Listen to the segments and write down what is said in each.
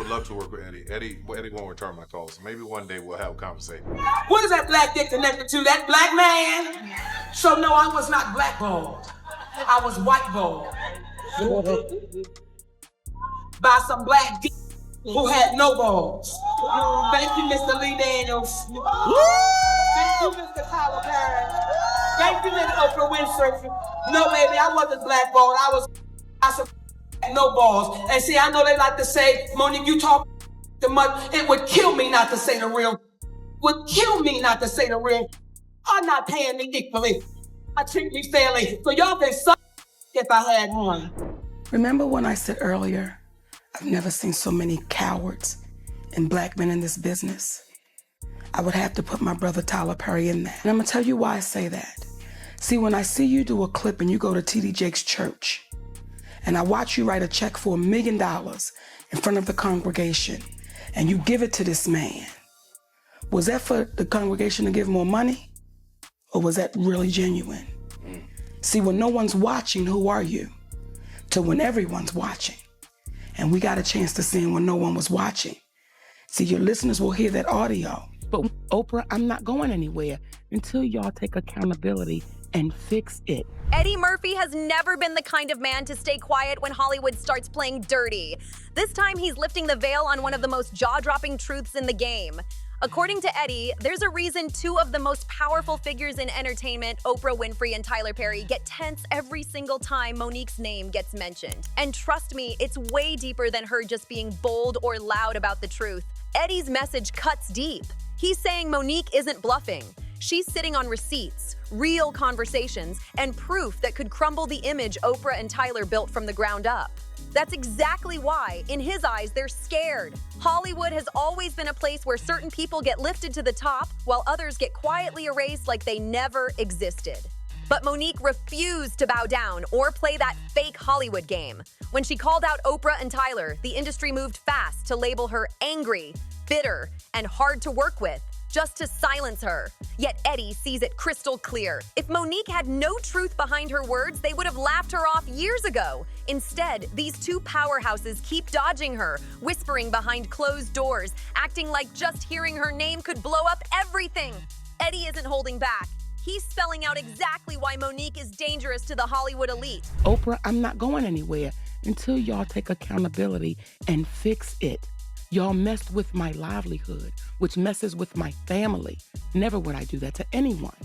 would love to work with Eddie. Eddie won't return my calls. Maybe one day we'll have a conversation. What is that black dick connected to? That black man? So no, I was not blackballed. I was whiteballed. By some black dick who had no balls. Thank you, Mr. Lee Daniels. Thank you, Mr. Tyler Perry. Thank you, Miss Oprah Winfrey. No, baby, I wasn't blackballed. I some no balls. And see, I know they like to say, Monique, you talk too much. It would kill me not to say the real. Would kill me not to say the real. I'm not paying me equally. I treat me fairly. So y'all can suck if I had one. Remember when I said earlier, I've never seen so many cowards and black men in this business? I would have to put my brother Tyler Perry in that. And I'm gonna tell you why I say that. See, when I see you do a clip and you go to T.D. Jakes' church, and I watch you write a check for $1 million in front of the congregation, and you give it to this man, was that for the congregation to give more money? Or was that really genuine? See, when no one's watching, who are you? To when everyone's watching. And we got a chance to see him when no one was watching. See, your listeners will hear that audio. But Oprah, I'm not going anywhere until y'all take accountability and fix it. Eddie Murphy has never been the kind of man to stay quiet when Hollywood starts playing dirty. This time he's lifting the veil on one of the most jaw-dropping truths in the game. According to Eddie, there's a reason two of the most powerful figures in entertainment, Oprah Winfrey and Tyler Perry, get tense every single time Monique's name gets mentioned. And trust me, it's way deeper than her just being bold or loud about the truth. Eddie's message cuts deep. He's saying Monique isn't bluffing. She's sitting on receipts, real conversations, and proof that could crumble the image Oprah and Tyler built from the ground up. That's exactly why, in his eyes, they're scared. Hollywood has always been a place where certain people get lifted to the top while others get quietly erased like they never existed. But Monique refused to bow down or play that fake Hollywood game. When she called out Oprah and Tyler, the industry moved fast to label her angry, bitter, and hard to work with, just to silence her. Yet Eddie sees it crystal clear. If Monique had no truth behind her words, they would have laughed her off years ago. Instead, these two powerhouses keep dodging her, whispering behind closed doors, acting like just hearing her name could blow up everything. Eddie isn't holding back. He's spelling out exactly why Monique is dangerous to the Hollywood elite. Oprah, I'm not going anywhere until y'all take accountability and fix it. Y'all messed with my livelihood, which messes with my family. Never would I do that to anyone.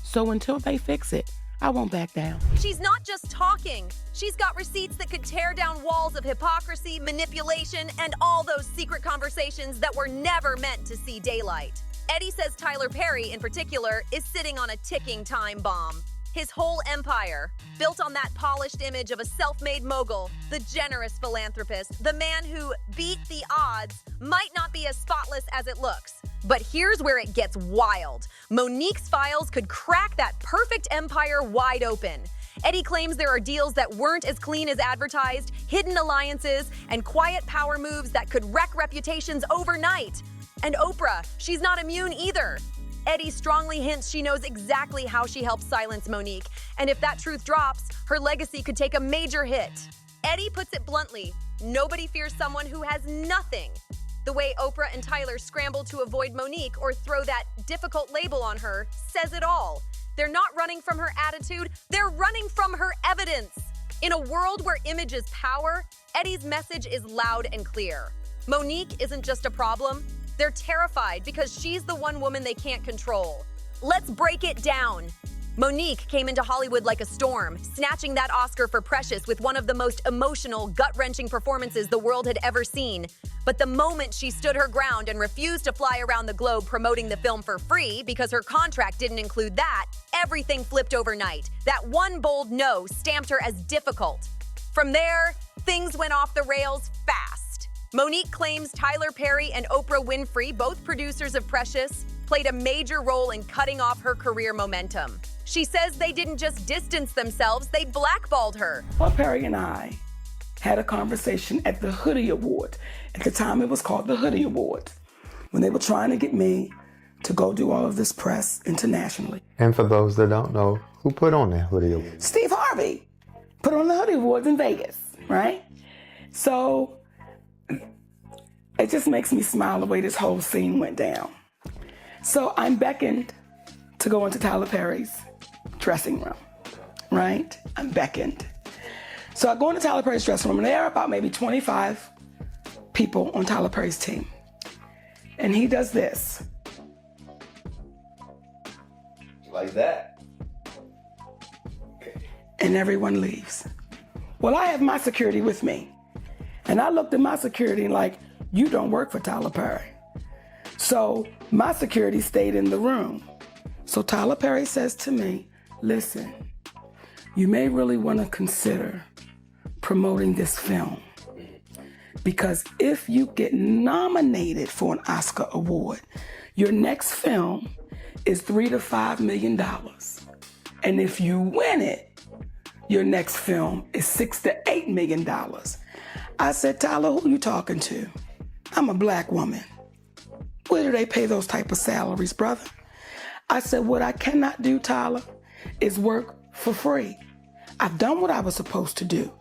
So until they fix it, I won't back down. She's not just talking. She's got receipts that could tear down walls of hypocrisy, manipulation, and all those secret conversations that were never meant to see daylight. Eddie says Tyler Perry, in particular, is sitting on a ticking time bomb. His whole empire, built on that polished image of a self-made mogul, the generous philanthropist, the man who beat the odds, might not be as spotless as it looks. But here's where it gets wild. Monique's files could crack that perfect empire wide open. Eddie claims there are deals that weren't as clean as advertised, hidden alliances, and quiet power moves that could wreck reputations overnight. And Oprah, she's not immune either. Eddie strongly hints she knows exactly how she helped silence Monique, and if that truth drops, her legacy could take a major hit. Eddie puts it bluntly, nobody fears someone who has nothing. The way Oprah and Tyler scramble to avoid Monique or throw that difficult label on her says it all. They're not running from her attitude, they're running from her evidence. In a world where image is power, Eddie's message is loud and clear. Monique isn't just a problem, they're terrified because she's the one woman they can't control. Let's break it down. Monique came into Hollywood like a storm, snatching that Oscar for Precious with one of the most emotional, gut-wrenching performances the world had ever seen. But the moment she stood her ground and refused to fly around the globe promoting the film for free because her contract didn't include that, everything flipped overnight. That one bold no stamped her as difficult. From there, things went off the rails fast. Monique claims Tyler Perry and Oprah Winfrey, both producers of Precious, played a major role in cutting off her career momentum. She says they didn't just distance themselves, they blackballed her. Well, Perry and I had a conversation at the Hoodie Award. At the time, it was called the Hoodie Award, when they were trying to get me to go do all of this press internationally. And for those that don't know, who put on that Hoodie Award? Steve Harvey put on the Hoodie Awards in Vegas, right? So it just makes me smile the way this whole scene went down. So I'm beckoned to go into Tyler Perry's dressing room, right? I'm beckoned. So I go into Tyler Perry's dressing room, and there are about maybe 25 people on Tyler Perry's team. And he does this. Like that. And everyone leaves. Well, I have my security with me. And I looked at my security like, you don't work for Tyler Perry. So my security stayed in the room. So Tyler Perry says to me, listen, you may really want to consider promoting this film, because if you get nominated for an Oscar award, your next film is $3 to $5 million. And if you win it, your next film is $6 to $8 million. I said, Tyler, who you talking to? I'm a black woman. Where do they pay those type of salaries, brother? I said, what I cannot do, Tyler, is work for free. I've done what I was supposed to do.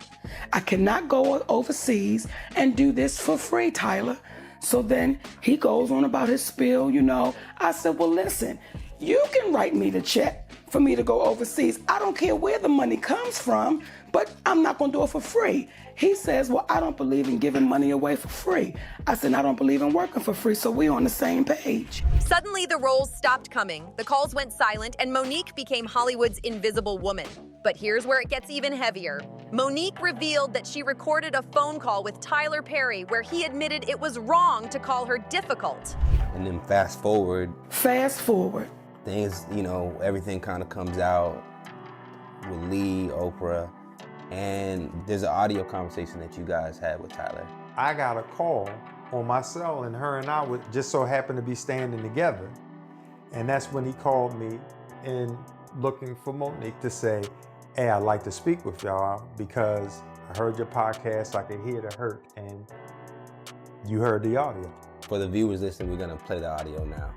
I cannot go overseas and do this for free, Tyler. So then he goes on about his spiel, you know. I said, well, listen, you can write me the check for me to go overseas. I don't care where the money comes from, but I'm not gonna do it for free. He says, well, I don't believe in giving money away for free. I said, I don't believe in working for free, so we're on the same page. Suddenly, the roles stopped coming, the calls went silent, and Monique became Hollywood's invisible woman. But here's where it gets even heavier. Monique revealed that she recorded a phone call with Tyler Perry where he admitted it was wrong to call her difficult. And then fast forward, things, you know, everything kind of comes out with Lee, Oprah, and there's an audio conversation that you guys had with Tyler. I got a call on my cell, and her and I would just so happen to be standing together. And that's when he called me and looking for Monique to say, hey, I'd like to speak with y'all because I heard your podcast, I could hear the hurt, and you heard the audio. For the viewers listening, we're gonna play the audio now.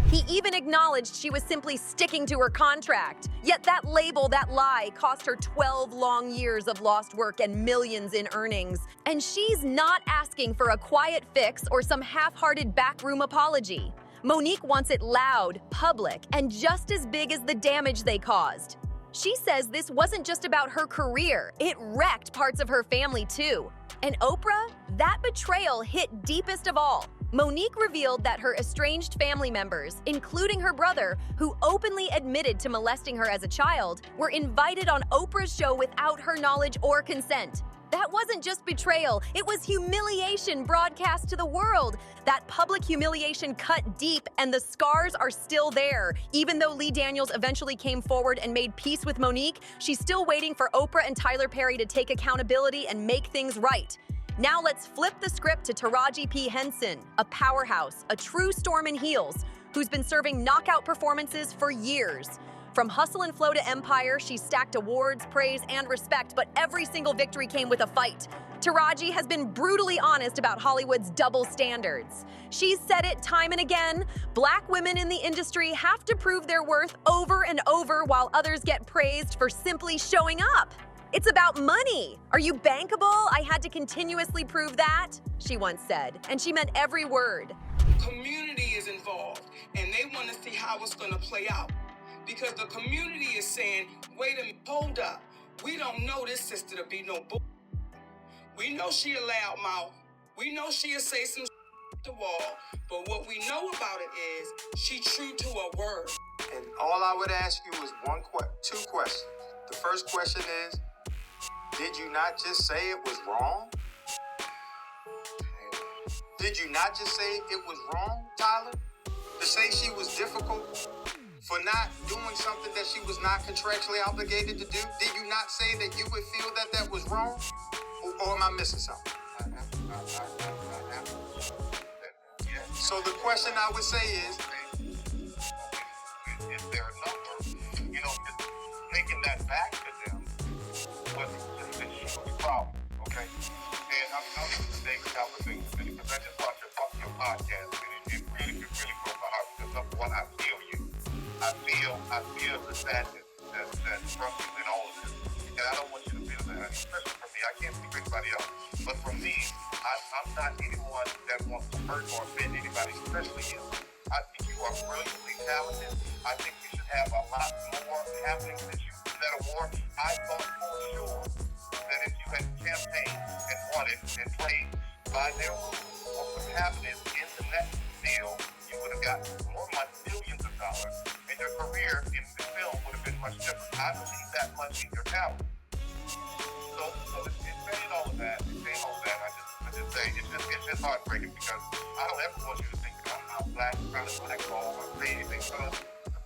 He even acknowledged she was simply sticking to her contract. Yet that label, that lie, cost her 12 long years of lost work and millions in earnings. And she's not asking for a quiet fix or some half-hearted backroom apology. Monique wants it loud, public, and just as big as the damage they caused. She says this wasn't just about her career, it wrecked parts of her family too. And Oprah, that betrayal hit deepest of all. Monique revealed that her estranged family members, including her brother, who openly admitted to molesting her as a child, were invited on Oprah's show without her knowledge or consent. That wasn't just betrayal, it was humiliation broadcast to the world. That public humiliation cut deep, and the scars are still there. Even though Lee Daniels eventually came forward and made peace with Monique, she's still waiting for Oprah and Tyler Perry to take accountability and make things right. Now let's flip the script to Taraji P. Henson, a powerhouse, a true storm in heels, who's been serving knockout performances for years. From hustle and flow to empire, she's stacked awards, praise, and respect, but every single victory came with a fight. Taraji has been brutally honest about Hollywood's double standards. She's said it time and again, black women in the industry have to prove their worth over and over while others get praised for simply showing up. It's about money. Are you bankable? I had to continuously prove that, she once said, and she meant every word. Community is involved, and they want to see how it's going to play out. Because the community is saying, wait a minute, hold up. We don't know this sister to be no bull. We know she a loudmouth. We know she'll say some at the wall. But what we know about it is she true to her word. And all I would ask you is two questions. The first question is, did you not just say it was wrong? Did you not just say it was wrong, Tyler? To say she was difficult for not doing something that she was not contractually obligated to do? Did you not say that you would feel that that was wrong? Or am I missing something? So the question I would say is there a number, taking that back to them was just a huge problem, okay? And I'm going to take this opportunity because I just watched your podcast and it really broke my heart because number one, I feel you. I feel the sadness that's from you in all of this. And I don't want you to feel that. especially for me. I can't speak for anybody else, but for me, I'm not anyone that wants to hurt or offend anybody, especially you. I think you are brilliantly talented. I think you should have a lot more happening since you won that award. I thought for sure that if you had campaigned and won it and played by their rules or some happenings in the next deal, you would have gotten more money, millions of dollars, and your career in the film would have been much different. I believe that much in your talent. So it's saying all of that. It's saying all of that. I just say it's just heartbreaking because I don't ever want you to think that I'm black, trying to blackball or say anything. So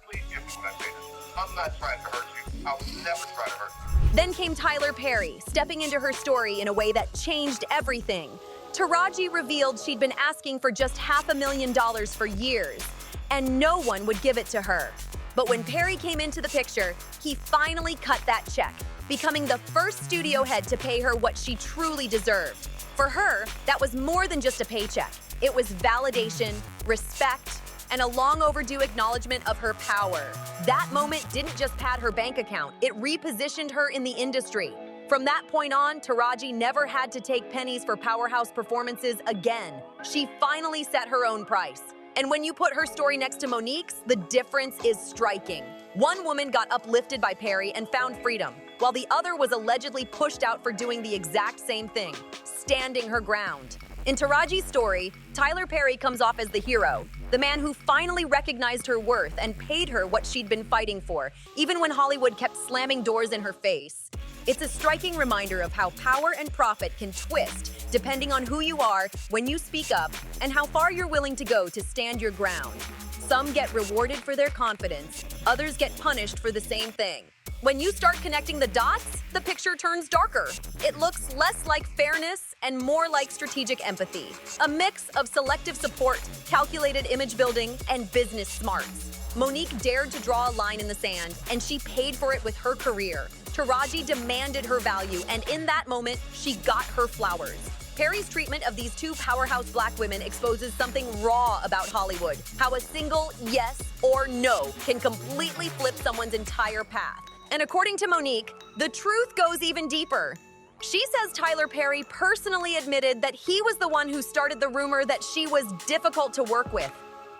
please give me when I say this. I'm not trying to hurt you. I would never try to hurt you. Then came Tyler Perry, stepping into her story in a way that changed everything. Taraji revealed she'd been asking for just $500,000 for years, and no one would give it to her. But when Perry came into the picture, he finally cut that check, becoming the first studio head to pay her what she truly deserved. For her, that was more than just a paycheck. It was validation, respect, and a long overdue acknowledgement of her power. That moment didn't just pad her bank account, it repositioned her in the industry. From that point on, Taraji never had to take pennies for powerhouse performances again. She finally set her own price. And when you put her story next to Monique's, the difference is striking. One woman got uplifted by Perry and found freedom, while the other was allegedly pushed out for doing the exact same thing, standing her ground. In Taraji's story, Tyler Perry comes off as the hero, the man who finally recognized her worth and paid her what she'd been fighting for, even when Hollywood kept slamming doors in her face. It's a striking reminder of how power and profit can twist depending on who you are when you speak up and how far you're willing to go to stand your ground. Some get rewarded for their confidence, others get punished for the same thing. When you start connecting the dots, the picture turns darker. It looks less like fairness and more like strategic empathy. A mix of selective support, calculated image building, and business smarts. Monique dared to draw a line in the sand, and she paid for it with her career. Taraji demanded her value, and in that moment, she got her flowers. Perry's treatment of these two powerhouse black women exposes something raw about Hollywood, how a single yes or no can completely flip someone's entire path. And according to Monique, the truth goes even deeper. She says Tyler Perry personally admitted that he was the one who started the rumor that she was difficult to work with.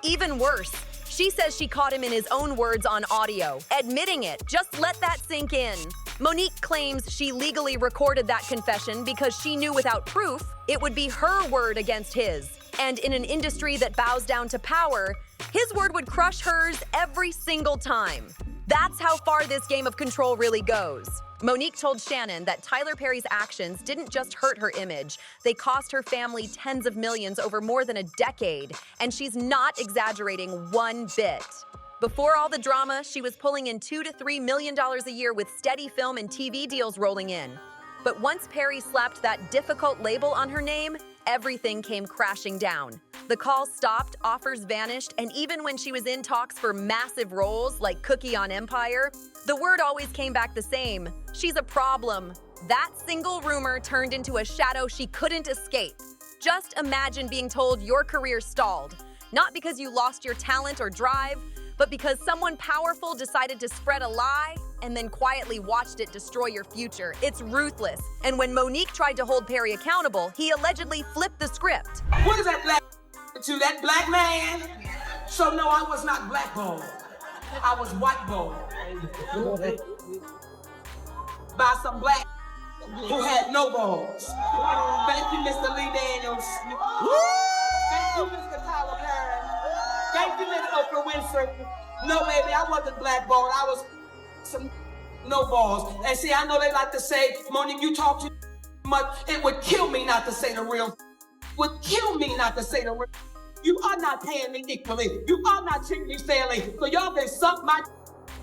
Even worse, she says she caught him in his own words on audio, admitting it. Just let that sink in. Monique claims she legally recorded that confession because she knew without proof it would be her word against his. And in an industry that bows down to power, his word would crush hers every single time. That's how far this game of control really goes. Monique told Shannon that Tyler Perry's actions didn't just hurt her image, they cost her family tens of millions over more than a decade, and she's not exaggerating one bit. Before all the drama, she was pulling in $2 to $3 million a year with steady film and TV deals rolling in. But once Perry slapped that difficult label on her name, everything came crashing down. The calls stopped, offers vanished, and even when she was in talks for massive roles like Cookie on Empire, the word always came back the same. She's a problem. That single rumor turned into a shadow she couldn't escape. Just imagine being told your career stalled, not because you lost your talent or drive, but because someone powerful decided to spread a lie and then quietly watched it destroy your future. It's ruthless. And when Monique tried to hold Perry accountable, he allegedly flipped the script. What is that black to that black man? So no, I was not blackballed. I was whiteballed by some black who had no balls. Thank you, Mr. Lee Daniels. Thank you, Mr. Tyler Perry. Thank you, Miss Oprah Winfrey. No, baby, I wasn't blackballed. I was some no balls. And see, I know they like to say, Monique, you talk too much. It would kill me not to say the real. Would kill me not to say the real. You are not paying me equally. You are not treating me fairly. So y'all can suck my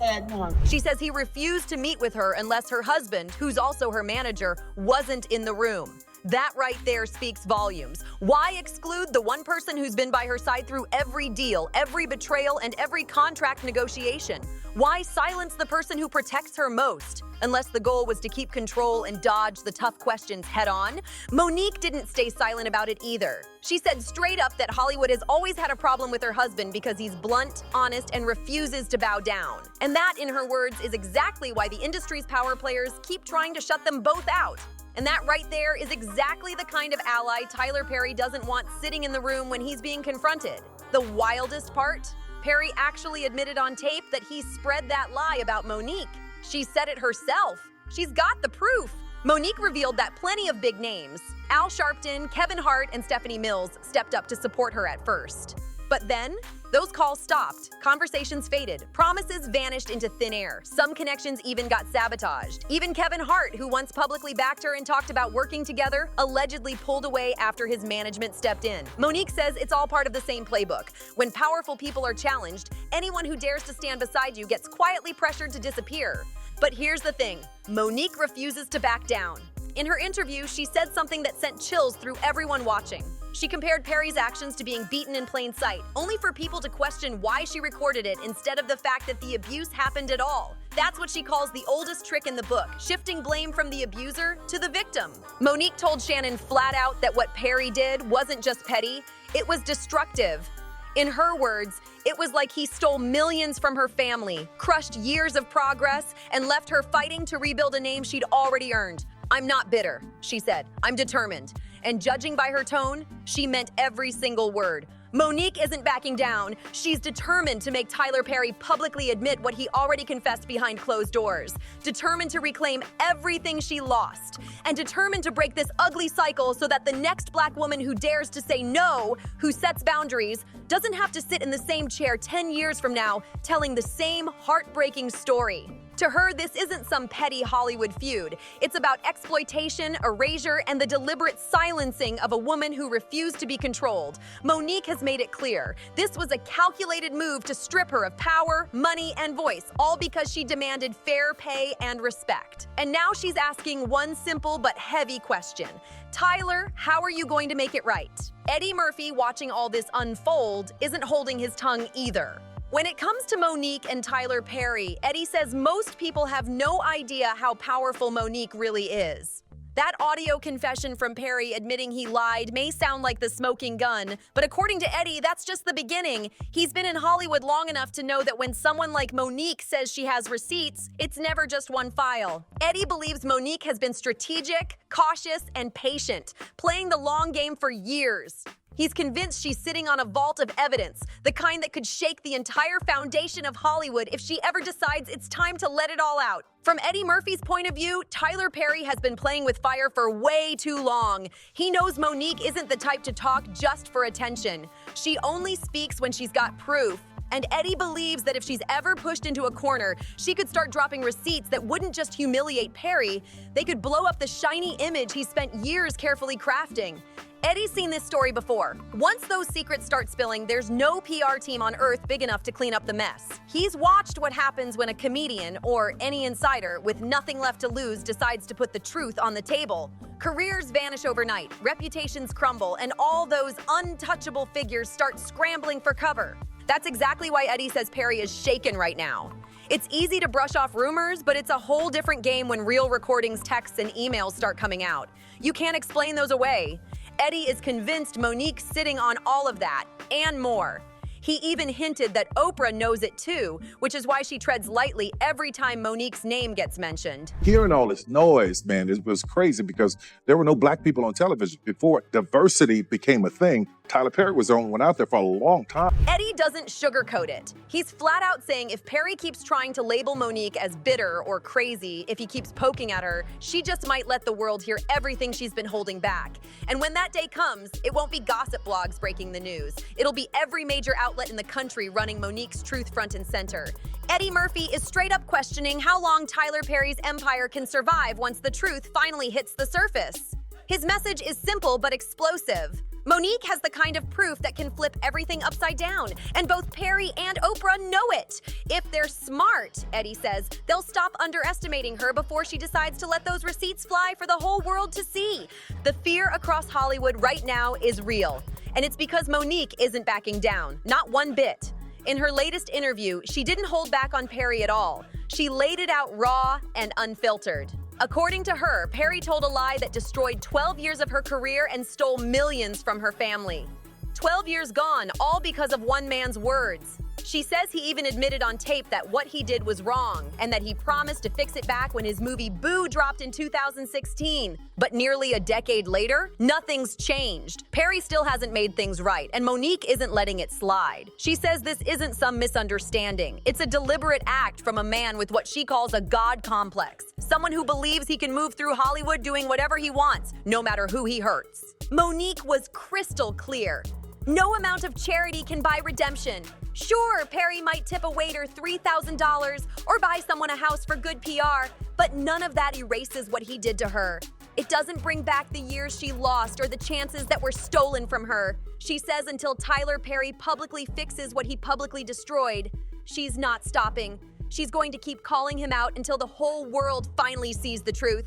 ad one. She says he refused to meet with her unless her husband, who's also her manager, wasn't in the room. That right there speaks volumes. Why exclude the one person who's been by her side through every deal, every betrayal, and every contract negotiation? Why silence the person who protects her most? Unless the goal was to keep control and dodge the tough questions head on? Monique didn't stay silent about it either. She said straight up that Hollywood has always had a problem with her husband because he's blunt, honest, and refuses to bow down. And that, in her words, is exactly why the industry's power players keep trying to shut them both out. And that right there is exactly the kind of ally Tyler Perry doesn't want sitting in the room when he's being confronted. The wildest part? Perry actually admitted on tape that he spread that lie about Monique. She said it herself. She's got the proof. Monique revealed that plenty of big names, Al Sharpton, Kevin Hart, and Stephanie Mills, stepped up to support her at first. But then, those calls stopped, conversations faded, promises vanished into thin air, some connections even got sabotaged. Even Kevin Hart, who once publicly backed her and talked about working together, allegedly pulled away after his management stepped in. Monique says it's all part of the same playbook. When powerful people are challenged, anyone who dares to stand beside you gets quietly pressured to disappear. But here's the thing, Monique refuses to back down. In her interview, she said something that sent chills through everyone watching. She compared Perry's actions to being beaten in plain sight, only for people to question why she recorded it instead of the fact that the abuse happened at all. That's what she calls the oldest trick in the book, shifting blame from the abuser to the victim. Monique told Shannon flat out that what Perry did wasn't just petty, it was destructive. In her words, it was like he stole millions from her family, crushed years of progress, and left her fighting to rebuild a name she'd already earned. "I'm not bitter," she said. "I'm determined." And judging by her tone, she meant every single word. Monique isn't backing down. She's determined to make Tyler Perry publicly admit what he already confessed behind closed doors. Determined to reclaim everything she lost. And determined to break this ugly cycle so that the next Black woman who dares to say no, who sets boundaries, doesn't have to sit in the same chair 10 years from now telling the same heartbreaking story. To her, this isn't some petty Hollywood feud. It's about exploitation, erasure, and the deliberate silencing of a woman who refused to be controlled. Monique has made it clear. This was a calculated move to strip her of power, money, and voice, all because she demanded fair pay and respect. And now she's asking one simple but heavy question. Tyler, how are you going to make it right? Eddie Murphy, watching all this unfold, isn't holding his tongue either. When it comes to Monique and Tyler Perry, Eddie says most people have no idea how powerful Monique really is. That audio confession from Perry admitting he lied may sound like the smoking gun, but according to Eddie, that's just the beginning. He's been in Hollywood long enough to know that when someone like Monique says she has receipts, it's never just one file. Eddie believes Monique has been strategic, cautious, and patient, playing the long game for years. He's convinced she's sitting on a vault of evidence, the kind that could shake the entire foundation of Hollywood if she ever decides it's time to let it all out. From Eddie Murphy's point of view, Tyler Perry has been playing with fire for way too long. He knows Monique isn't the type to talk just for attention. She only speaks when she's got proof. And Eddie believes that if she's ever pushed into a corner, she could start dropping receipts that wouldn't just humiliate Perry, they could blow up the shiny image he spent years carefully crafting. Eddie's seen this story before. Once those secrets start spilling, there's no PR team on earth big enough to clean up the mess. He's watched what happens when a comedian, or any insider with nothing left to lose, decides to put the truth on the table. Careers vanish overnight, reputations crumble, and all those untouchable figures start scrambling for cover. That's exactly why Eddie says Perry is shaken right now. It's easy to brush off rumors, but it's a whole different game when real recordings, texts, and emails start coming out. You can't explain those away. Eddie is convinced Monique's sitting on all of that, and more. He even hinted that Oprah knows it too, which is why she treads lightly every time Monique's name gets mentioned. Hearing all this noise, man, it was crazy because there were no Black people on television. Before diversity became a thing, Tyler Perry was the only one out there for a long time. Eddie doesn't sugarcoat it. He's flat out saying if Perry keeps trying to label Monique as bitter or crazy, if he keeps poking at her, she just might let the world hear everything she's been holding back. And when that day comes, it won't be gossip blogs breaking the news. It'll be every major outlet in the country running Monique's truth front and center. Eddie Murphy is straight up questioning how long Tyler Perry's empire can survive once the truth finally hits the surface. His message is simple but explosive. Monique has the kind of proof that can flip everything upside down, and both Perry and Oprah know it. If they're smart, Eddie says, they'll stop underestimating her before she decides to let those receipts fly for the whole world to see. The fear across Hollywood right now is real, and it's because Monique isn't backing down, not one bit. In her latest interview, she didn't hold back on Perry at all. She laid it out raw and unfiltered. According to her, Perry told a lie that destroyed 12 years of her career and stole millions from her family. 12 years gone, all because of one man's words. She says he even admitted on tape that what he did was wrong and that he promised to fix it back when his movie Boo dropped in 2016. But nearly a decade later, nothing's changed. Perry still hasn't made things right, and Monique isn't letting it slide. She says this isn't some misunderstanding. It's a deliberate act from a man with what she calls a God complex. Someone who believes he can move through Hollywood doing whatever he wants, no matter who he hurts. Monique was crystal clear. No amount of charity can buy redemption. Sure, Perry might tip a waiter $3,000 or buy someone a house for good PR, but none of that erases what he did to her. It doesn't bring back the years she lost or the chances that were stolen from her. She says until Tyler Perry publicly fixes what he publicly destroyed, she's not stopping. She's going to keep calling him out until the whole world finally sees the truth.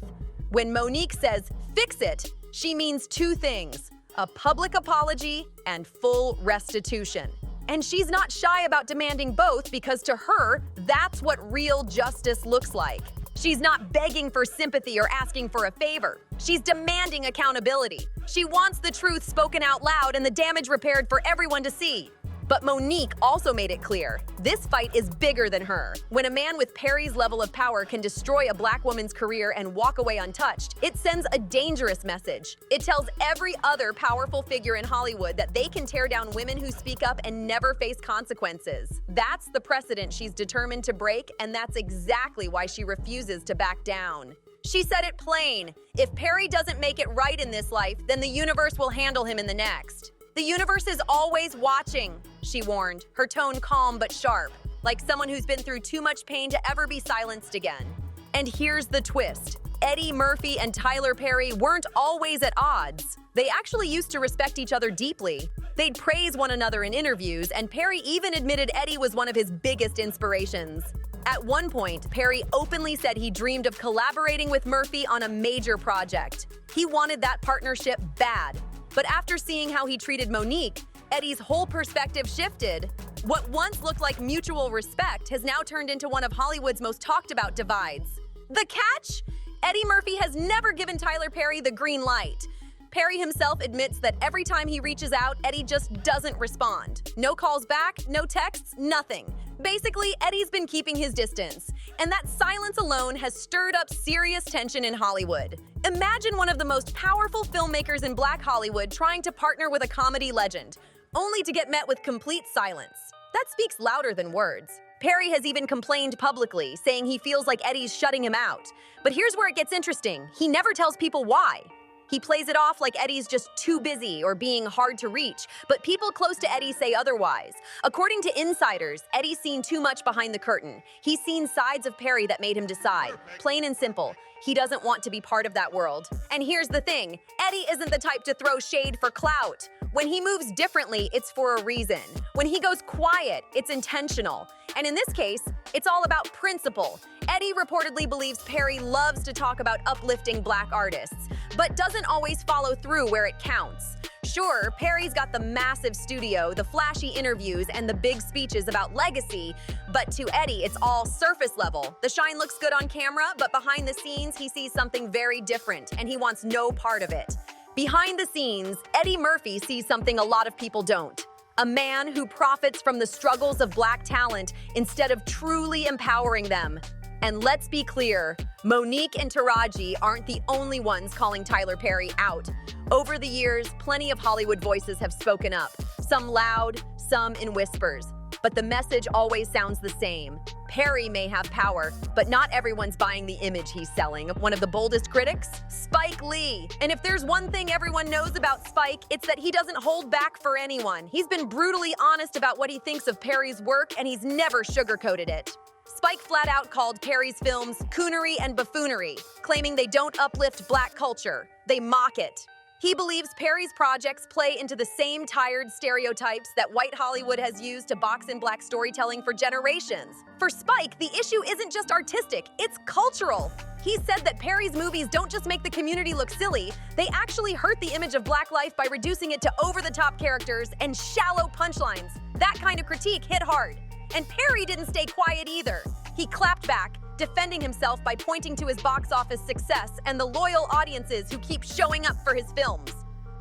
When Monique says, fix it, she means two things: a public apology and full restitution. And she's not shy about demanding both because to her, that's what real justice looks like. She's not begging for sympathy or asking for a favor. She's demanding accountability. She wants the truth spoken out loud and the damage repaired for everyone to see. But Monique also made it clear, this fight is bigger than her. When a man with Perry's level of power can destroy a black woman's career and walk away untouched, it sends a dangerous message. It tells every other powerful figure in Hollywood that they can tear down women who speak up and never face consequences. That's the precedent she's determined to break, and that's exactly why she refuses to back down. She said it plain, if Perry doesn't make it right in this life, then the universe will handle him in the next. The universe is always watching, she warned, her tone calm but sharp, like someone who's been through too much pain to ever be silenced again. And here's the twist. Eddie Murphy and Tyler Perry weren't always at odds. They actually used to respect each other deeply. They'd praise one another in interviews, and Perry even admitted Eddie was one of his biggest inspirations. At one point, Perry openly said he dreamed of collaborating with Murphy on a major project. He wanted that partnership bad. But after seeing how he treated Monique, Eddie's whole perspective shifted. What once looked like mutual respect has now turned into one of Hollywood's most talked about divides. The catch? Eddie Murphy has never given Tyler Perry the green light. Perry himself admits that every time he reaches out, Eddie just doesn't respond. No calls back, no texts, nothing. Basically, Eddie's been keeping his distance, and that silence alone has stirred up serious tension in Hollywood. Imagine one of the most powerful filmmakers in Black Hollywood trying to partner with a comedy legend, only to get met with complete silence. That speaks louder than words. Perry has even complained publicly, saying he feels like Eddie's shutting him out. But here's where it gets interesting. He never tells people why. He plays it off like Eddie's just too busy or being hard to reach, but people close to Eddie say otherwise. According to insiders, Eddie's seen too much behind the curtain. He's seen sides of Perry that made him decide. Plain and simple, he doesn't want to be part of that world. And here's the thing, Eddie isn't the type to throw shade for clout. When he moves differently, it's for a reason. When he goes quiet, it's intentional. And in this case, it's all about principle. Eddie reportedly believes Perry loves to talk about uplifting Black artists, but doesn't always follow through where it counts. Sure, Perry's got the massive studio, the flashy interviews, and the big speeches about legacy, but to Eddie, it's all surface level. The shine looks good on camera, but behind the scenes, he sees something very different, and he wants no part of it. Behind the scenes, Eddie Murphy sees something a lot of people don't. A man who profits from the struggles of Black talent instead of truly empowering them. And let's be clear, Monique and Taraji aren't the only ones calling Tyler Perry out. Over the years, plenty of Hollywood voices have spoken up, some loud, some in whispers. But the message always sounds the same. Perry may have power, but not everyone's buying the image he's selling. One of the boldest critics? Spike Lee. And if there's one thing everyone knows about Spike, it's that he doesn't hold back for anyone. He's been brutally honest about what he thinks of Perry's work, and he's never sugarcoated it. Spike flat out called Perry's films coonery and buffoonery, claiming they don't uplift Black culture. They mock it. He believes Perry's projects play into the same tired stereotypes that white Hollywood has used to box in black storytelling for generations. For Spike, the issue isn't just artistic, it's cultural. He said that Perry's movies don't just make the community look silly, they actually hurt the image of black life by reducing it to over-the-top characters and shallow punchlines. That kind of critique hit hard. And Perry didn't stay quiet either. He clapped back, defending himself by pointing to his box office success and the loyal audiences who keep showing up for his films.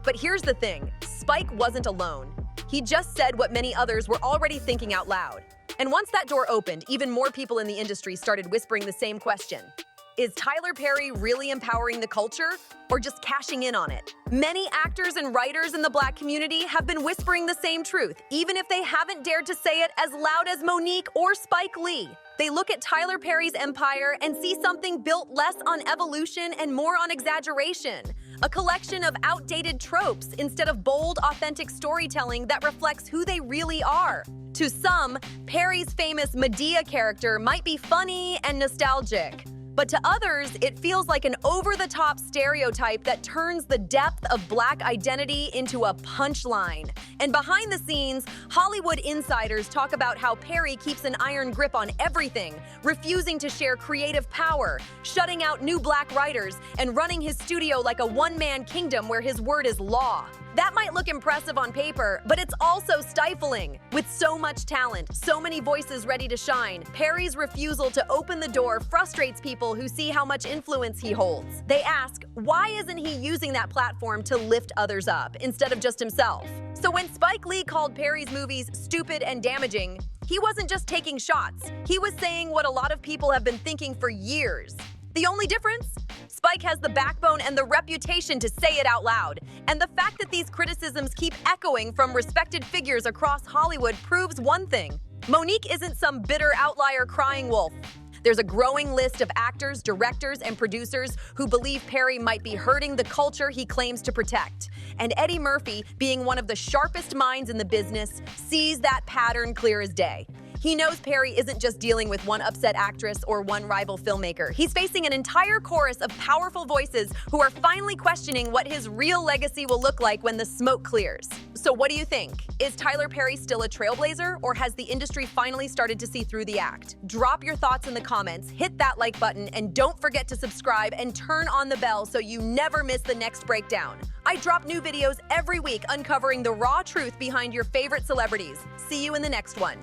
But here's the thing, Spike wasn't alone. He just said what many others were already thinking out loud. And once that door opened, even more people in the industry started whispering the same question. Is Tyler Perry really empowering the culture or just cashing in on it? Many actors and writers in the black community have been whispering the same truth, even if they haven't dared to say it as loud as Monique or Spike Lee. They look at Tyler Perry's empire and see something built less on evolution and more on exaggeration. A collection of outdated tropes instead of bold, authentic storytelling that reflects who they really are. To some, Perry's famous Medea character might be funny and nostalgic. But to others, it feels like an over-the-top stereotype that turns the depth of black identity into a punchline. And behind the scenes, Hollywood insiders talk about how Perry keeps an iron grip on everything, refusing to share creative power, shutting out new black writers, and running his studio like a one-man kingdom where his word is law. That might look impressive on paper, but it's also stifling. With so much talent, so many voices ready to shine, Perry's refusal to open the door frustrates people who see how much influence he holds. They ask, why isn't he using that platform to lift others up instead of just himself? So when Spike Lee called Perry's movies stupid and damaging, he wasn't just taking shots. He was saying what a lot of people have been thinking for years. The only difference? Spike has the backbone and the reputation to say it out loud. And the fact that these criticisms keep echoing from respected figures across Hollywood proves one thing. Monique isn't some bitter outlier crying wolf. There's a growing list of actors, directors, and producers who believe Perry might be hurting the culture he claims to protect. And Eddie Murphy, being one of the sharpest minds in the business, sees that pattern clear as day. He knows Perry isn't just dealing with one upset actress or one rival filmmaker. He's facing an entire chorus of powerful voices who are finally questioning what his real legacy will look like when the smoke clears. So what do you think? Is Tyler Perry still a trailblazer, or has the industry finally started to see through the act? Drop your thoughts in the comments, hit that like button, and don't forget to subscribe and turn on the bell so you never miss the next breakdown. I drop new videos every week uncovering the raw truth behind your favorite celebrities. See you in the next one.